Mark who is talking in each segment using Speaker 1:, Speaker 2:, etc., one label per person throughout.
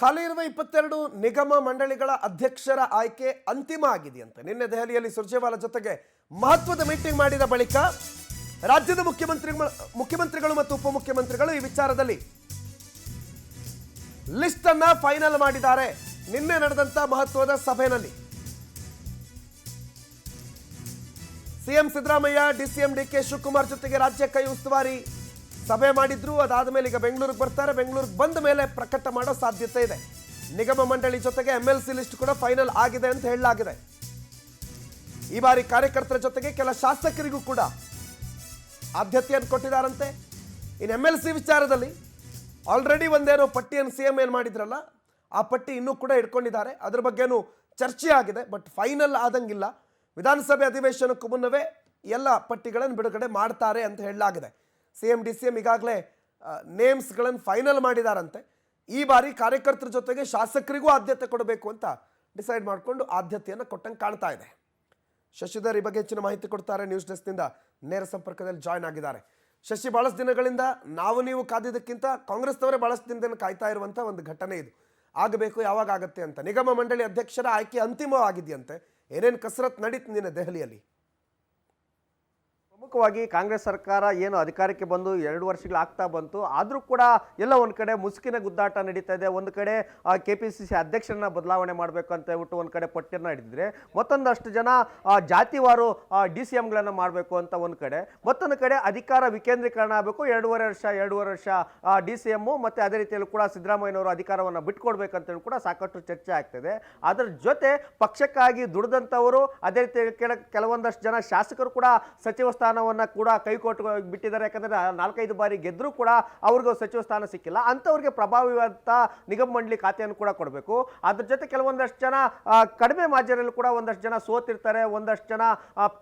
Speaker 1: ಖಾಲಿ ಇರುವ 22 ನಿಗಮ ಮಂಡಳಿಗಳ ಅಧ್ಯಕ್ಷರ ಆಯ್ಕೆ ಅಂತಿಮ ಆಗಿದೆಯಂತೆ. ನಿನ್ನೆ ದೆಹಲಿಯಲ್ಲಿ ಸುರ್ಜೇವಾಲಾ ಜೊತೆಗೆ ಮಹತ್ವದ ಮೀಟಿಂಗ್ ಮಾಡಿದ ಬಳಿಕ ರಾಜ್ಯದ ಮುಖ್ಯಮಂತ್ರಿಗಳು ಮತ್ತು ಉಪಮುಖ್ಯಮಂತ್ರಿಗಳು ಈ ವಿಚಾರದಲ್ಲಿ ಲಿಸ್ಟ್ ಅನ್ನ ಫೈನಲ್ ಮಾಡಿದ್ದಾರೆ. ನಿನ್ನೆ ನಡೆದಂತ ಮಹತ್ವದ ಸಭೆಯಲ್ಲಿ CM Siddaramaiah, DCM DK Shivakumar ಜೊತೆಗೆ ರಾಜ್ಯ ಕೈ ಉಸ್ತುವಾರಿ ಸಭೆ ಮಾಡಿದ್ರು. ಅದಾದ ಮೇಲೆ ಈಗ ಬೆಂಗಳೂರಿಗೆ ಬರ್ತಾರೆ. ಬೆಂಗಳೂರಿಗೆ ಬಂದ ಮೇಲೆ ಪ್ರಕಟ ಮಾಡೋ ಸಾಧ್ಯತೆ ಇದೆ. ನಿಗಮ ಮಂಡಳಿ ಜೊತೆಗೆ ಎಂಎಲ್ಸಿ ಲಿಸ್ಟ್ ಕೂಡ ಫೈನಲ್ ಆಗಿದೆ ಅಂತ ಹೇಳಲಾಗಿದೆ. ಈ ಬಾರಿ ಕಾರ್ಯಕರ್ತರ ಜೊತೆಗೆ ಕೆಲ ಶಾಸಕರಿಗೂ ಕೂಡ ಆದ್ಯತೆಯನ್ನು ಕೊಟ್ಟಿದ್ದಾರಂತೆ. ಇನ್ನು ಎಂಎಲ್ಸಿ ವಿಚಾರದಲ್ಲಿ ಆಲ್ರೆಡಿ ಒಂದೇನೋ ಪಟ್ಟಿಯನ್ನು ಸಿಎಂ ಏನು ಮಾಡಿದ್ರಲ್ಲ, ಆ ಪಟ್ಟಿ ಇನ್ನೂ ಕೂಡ ಇಟ್ಕೊಂಡಿದ್ದಾರೆ. ಅದ್ರ ಬಗ್ಗೆನೂ ಚರ್ಚೆ ಆಗಿದೆ. ಬಟ್ ಫೈನಲ್ ಆದಂಗಿಲ್ಲ. ವಿಧಾನಸಭೆ ಅಧಿವೇಶನಕ್ಕೂ ಮುನ್ನವೇ ಎಲ್ಲ ಪಟ್ಟಿಗಳನ್ನು ಬಿಡುಗಡೆ ಮಾಡ್ತಾರೆ ಅಂತ ಹೇಳಲಾಗಿದೆ. ಸಿಎಂ ಡಿಸಿಎಂ ಈಗಾಗಲೇ ನೇಮ್ಸ್ಗಳನ್ನು ಫೈನಲ್ ಮಾಡಿದಾರಂತೆ. ಈ ಬಾರಿ ಕಾರ್ಯಕರ್ತರ ಜೊತೆಗೆ ಶಾಸಕರಿಗೂ ಆದ್ಯತೆ ಕೊಡಬೇಕು ಅಂತ ಡಿಸೈಡ್ ಮಾಡಿಕೊಂಡು ಆದ್ಯತೆಯನ್ನು ಕೊಟ್ಟಂಗೆ ಕಾಣ್ತಾ ಇದೆ. ಶಶಿಧರ್ ಈ ಬಗ್ಗೆ ಹೆಚ್ಚಿನ ಮಾಹಿತಿ ಕೊಡ್ತಾರೆ. ನ್ಯೂಸ್ ಡೆಸ್ಕ್ನಿಂದ ನೇರ ಸಂಪರ್ಕದಲ್ಲಿ ಜಾಯ್ನ್ ಆಗಿದ್ದಾರೆ. ಶಶಿ, ಬಹಳಷ್ಟು ದಿನಗಳಿಂದ ನಾವು ನೀವು ಕಾದಿದ್ದಕ್ಕಿಂತ ಕಾಂಗ್ರೆಸ್ನವರೇ ಬಹಳಷ್ಟು ದಿನದಿಂದ ಕಾಯ್ತಾ ಇರುವಂಥ ಒಂದು ಘಟನೆ ಇದು. ಆಗಬೇಕು, ಯಾವಾಗ ಆಗತ್ತೆ ಅಂತ. ನಿಗಮ ಮಂಡಳಿ ಅಧ್ಯಕ್ಷರ ಆಯ್ಕೆ ಅಂತಿಮವಾಗಿದೆಯಂತೆ. ಏನೇನು ಕಸರತ್ ನಡೀತು ನಿನ್ನೆ ದೆಹಲಿಯಲ್ಲಿ?
Speaker 2: ಪ್ರಮುಖವಾಗಿ ಕಾಂಗ್ರೆಸ್ ಸರ್ಕಾರ ಏನು ಅಧಿಕಾರಕ್ಕೆ ಬಂದು 2 ವರ್ಷಗಳಾಗ್ತಾ ಬಂತು. ಆದರೂ ಕೂಡ ಎಲ್ಲ ಒಂದು ಕಡೆ ಮುಸುಕಿನ ಗುದ್ದಾಟ ನಡೀತಾ ಇದೆ. ಒಂದು ಕಡೆ KPCC ಅಧ್ಯಕ್ಷರನ್ನ ಬದಲಾವಣೆ ಮಾಡಬೇಕು ಅಂತ ಹೇಳ್ಬಿಟ್ಟು ಒಂದು ಕಡೆ ಪಟ್ಟಿಯನ್ನು ಹಿಡಿದಿದ್ರೆ, ಮತ್ತೊಂದಷ್ಟು ಜನ ಜಾತಿವಾರು DCMಗಳನ್ನು ಮಾಡಬೇಕು ಅಂತ ಒಂದು ಕಡೆ, ಮತ್ತೊಂದು ಕಡೆ ಅಧಿಕಾರ ವಿಕೇಂದ್ರೀಕರಣ ಆಗಬೇಕು. 2.5 ವರ್ಷ DCM ಮತ್ತು ಅದೇ ರೀತಿಯಲ್ಲೂ ಕೂಡ ಸಿದ್ದರಾಮಯ್ಯನವರು ಅಧಿಕಾರವನ್ನು ಬಿಟ್ಕೊಡ್ಬೇಕಂತೇಳಿ ಕೂಡ ಸಾಕಷ್ಟು ಚರ್ಚೆ ಆಗ್ತಿದೆ. ಅದರ ಜೊತೆ ಪಕ್ಷಕ್ಕಾಗಿ ದುಡಿದಂಥವರು, ಅದೇ ರೀತಿ ಕೆಲವೊಂದಷ್ಟು ಜನ ಶಾಸಕರು ಕೂಡ ಸಚಿವ ಸ್ಥಾನವನ್ನು ಕೂಡ ಕೈಕೊಟ್ಟು ಬಿಟ್ಟಿದ್ದಾರೆ. ಯಾಕಂದ್ರೆ 4-5 ಬಾರಿ ಗೆದ್ದರೂ ಕೂಡ ಅವ್ರಿಗೂ ಸಚಿವ ಸ್ಥಾನ ಸಿಕ್ಕಿಲ್ಲ. ಅಂಥವ್ರಿಗೆ ಪ್ರಭಾವಿಯಾದ ನಿಗಮ ಮಂಡಳಿ ಖಾತೆಯನ್ನು ಕೂಡ ಕೊಡಬೇಕು. ಅದ್ರ ಜೊತೆ ಕೆಲವೊಂದಷ್ಟು ಜನ ಕಡಿಮೆ ಮಾರ್ಜಿನಲ್ಲಿ ಕೂಡ ಒಂದಷ್ಟು ಜನ ಸೋತಿರ್ತಾರೆ. ಒಂದಷ್ಟು ಜನ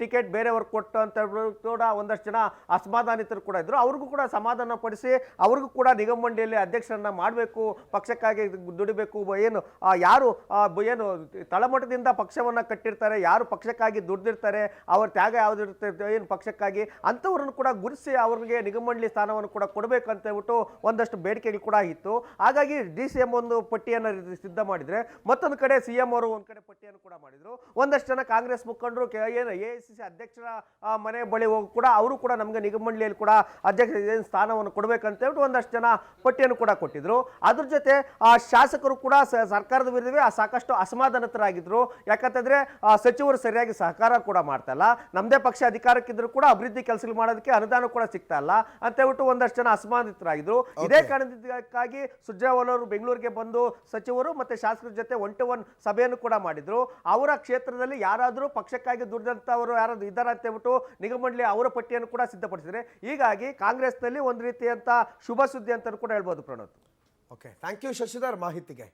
Speaker 2: ಟಿಕೆಟ್ ಬೇರೆಯವ್ರಿಗೆ ಕೊಟ್ಟು ಅಂತ ಕೂಡ ಒಂದಷ್ಟು ಜನ ಅಸಮಾಧಾನಿತರು ಕೂಡ ಇದ್ರು. ಅವ್ರಿಗೂ ಕೂಡ ಸಮಾಧಾನ ಪಡಿಸಿ ಅವ್ರಿಗೂ ಕೂಡ ನಿಗಮ ಮಂಡಳಿಯಲ್ಲಿ ಅಧ್ಯಕ್ಷರನ್ನ ಮಾಡಬೇಕು, ಪಕ್ಷಕ್ಕಾಗಿ ದುಡಿಬೇಕು. ಯಾರು ಏನು ತಳಮಟ್ಟದಿಂದ ಪಕ್ಷವನ್ನು ಕಟ್ಟಿರ್ತಾರೆ, ಯಾರು ಪಕ್ಷಕ್ಕಾಗಿ ದುಡ್ದಿರ್ತಾರೆ, ಅವ್ರ ತ್ಯಾಗ ಯಾವುದಿರುತ್ತೆ ಏನು ಪಕ್ಷಕ್ಕಾಗಿ, ಅಂಥವ್ರನ್ನು ಕೂಡ ಗುರುತಿಸಿ ಅವ್ರಿಗೆ ನಿಗಮ ಮಂಡಳಿ ಸ್ಥಾನವನ್ನು ಕೂಡ ಕೊಡಬೇಕು ಅಂತ ಹೇಳ್ಬಿಟ್ಟು ಒಂದಷ್ಟು ಬೇಡಿಕೆಗಳು ಕೂಡ ಇತ್ತು. ಹಾಗಾಗಿ DCM ಒಂದು ಪಟ್ಟಿಯನ್ನು ಸಿದ್ಧ ಮಾಡಿದ್ರೆ, ಮತ್ತೊಂದು ಕಡೆ CM ಅವರು ಒಂದು ಕಡೆ ಪಟ್ಟಿಯನ್ನು ಕೂಡ ಮಾಡಿದ್ರು. ಒಂದಷ್ಟು ಜನ ಕಾಂಗ್ರೆಸ್ ಮುಖಂಡರು ಏನು AICC ಅಧ್ಯಕ್ಷರ ಮನೆ ಬಳಿ ಹೋಗಿ ಕೂಡ ಅವರು ಕೂಡ ನಮಗೆ ನಿಗಮ ಮಂಡಳಿಯಲ್ಲಿ ಕೂಡ ಅಧ್ಯಕ್ಷ ಸ್ಥಾನವನ್ನು ಕೊಡಬೇಕಂತ ಹೇಳ್ಬಿಟ್ಟು ಒಂದಷ್ಟು ಜನ ಪಟ್ಟಿಯನ್ನು ಕೂಡ ಕೊಟ್ಟಿದ್ರು. ಅದ್ರ ಜೊತೆ ಶಾಸಕರು ಕೂಡ ಸರ್ಕಾರದ ವಿರುದ್ಧವೇ ಸಾಕಷ್ಟು ಅಸಮಾಧಾನಿತರಾಗಿದ್ರು. ಯಾಕಂತಂದ್ರೆ ಸಚಿವರು ಸರಿಯಾಗಿ ಸಹಕಾರ ಕೂಡ ಮಾಡ್ತಾ ಇಲ್ಲ, ನಮ್ಮದೇ ಪಕ್ಷ ಅಧಿಕಾರಕ್ಕಿದ್ರು ಕೂಡ ಅಭಿವೃದ್ಧಿ ಕೆಲಸಗಳು ಮಾಡೋದಕ್ಕೆ ಅನುದಾನ ಕೂಡ ಸಿಗ್ತಾ ಇಲ್ಲ ಅಂತ ಹೇಳ್ಬಿಟ್ಟು ಒಂದಷ್ಟು ಜನ ಅಸಮಾಧಾನಿತರಾಗಿದ್ರು. ಇದೇ ಕಾರಣಕ್ಕಾಗಿ ಸುರ್ಜೇವಾಲಾ ಅವರು ಬೆಂಗಳೂರಿಗೆ ಬಂದು ಸಚಿವರು ಮತ್ತೆ ಶಾಸಕರ ಜೊತೆ 1-to-1 ಸಭೆಯನ್ನು ಕೂಡ ಮಾಡಿದ್ರು. ಅವರ ಕ್ಷೇತ್ರದಲ್ಲಿ ಯಾರಾದರೂ ಪಕ್ಷಕ್ಕಾಗಿ ದುಡಿದಂತವರು ಯಾರಾದ್ರೂ ಇದ್ದಾರೆ ಅಂತ ಹೇಳ್ಬಿಟ್ಟು ನಿಗಮ ಮಂಡಳಿ ಅವರ ಪಟ್ಟಿಯನ್ನು ಕೂಡ ಸಿದ್ಧಪಡಿಸಿದ್ರೆ, ಹೀಗಾಗಿ ಕಾಂಗ್ರೆಸ್ನಲ್ಲಿ ಒಂದು ರೀತಿಯಂತ ಶುಭ ಸುದ್ದಿ ಅಂತ ಕೂಡ ಹೇಳ್ಬೋದು. Pranoth,
Speaker 1: okay, thank you Shashidhar ಮಾಹಿತಿಗೆ.